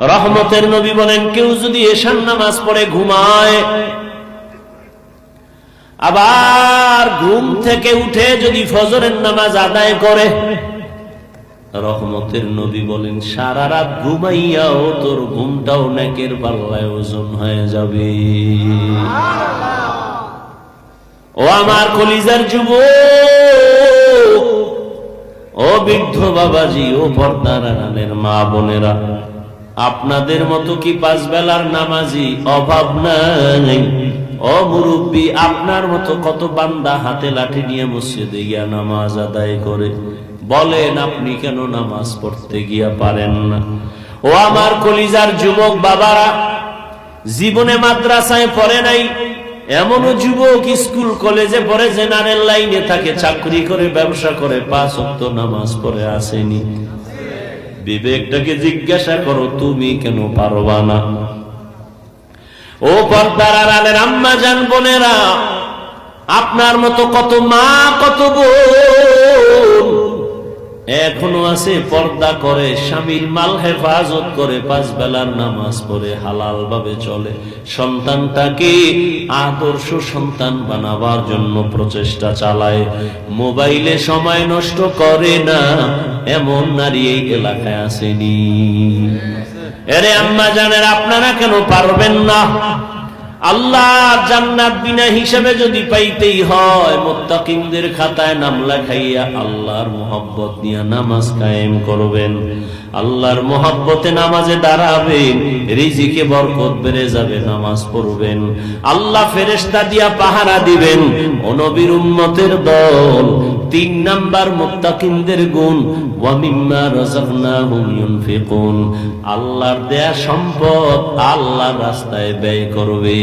রহমতের নবী বলেন, কেউ যদি এশার নামাজ পড়ে ঘুমায়, আবার ঘুম থেকে উঠে যদি ফজরের নামাজ আদায় করে, রহমতের নবী বলেন সারা রাত ঘুমাইয়াও তোর ঘুমটাও নেকের পাল্লায় ওজন হয়ে যাবে। ও আমার কলিজার যুবক, ও বৃদ্ধ বাবাজি, ও পর্দার আড়ালের মা বোনেরা, আপনাদের মতো কি পাঁচ বেলার নামাজি অভাব নাই? ও মুরব্বী, আপনার মতো কত বান্দা হাতে লাঠি নিয়ে মসজিদে গিয়া নামাজ আদায় করে, বলেন আপনি কেন নামাজ পড়তে গিয়া পারেন না? ও আমার কলিজার যুবক বাবারা, জীবনে মাদ্রাসায় পড়ে নাই এমনও যুবক স্কুল কলেজে পড়ে, জেনারেল লাইনে থাকে, চাকরি করে, ব্যবসা করে, 5 ওয়াক্ত নামাজ পড়ে আসেনি। বিবেকটাকে জিজ্ঞাসা করো, তুমি কেন পারবা না? ও পর্দার আড়ালের আম্মা জান বোনেরা, আপনার মতো কত মা, কত বোন এখনো আছে পর্দা করে, স্বামীর মাল হেফাজত করে, 5 বেলার নামাজ পড়ে হালাল ভাবে চলে, সন্তানটাকে আদর্শ সন্তান বানাবার জন্য প্রচেষ্টা চালায়, মোবাইলে সময় নষ্ট করে না, এমন নারী এই এলাকায় আসেনি? এরে আম্মা জানেন, আপনারা কেন পারবেন না? আল্লাহ জান্নাত বিনা হিসাবে যদি পাইতেই হয়, মুত্তাকিনদের খাতায় নাম লেখাইয়া আল্লাহর মোহাব্বত নিয়ে নামাজ কায়েম করবেন, আল্লাহর মোহাব্বতে নামাজে দাঁড়াবেন, রিজিকে বরকত বেড়ে যাবে, নামাজ পড়বেন, আল্লাহ ফেরেশতা দিয়া পাহারা দিবেন। ও নবীর উম্মতের দল, 3 নাম্বার মুত্তাকিনদের গুণ, ওয়া মিম্মা রাযাকনাহুম ইউনফিকুন, আল্লাহর দেয়া সম্পদ আল্লাহর রাস্তায় ব্যয় করবে।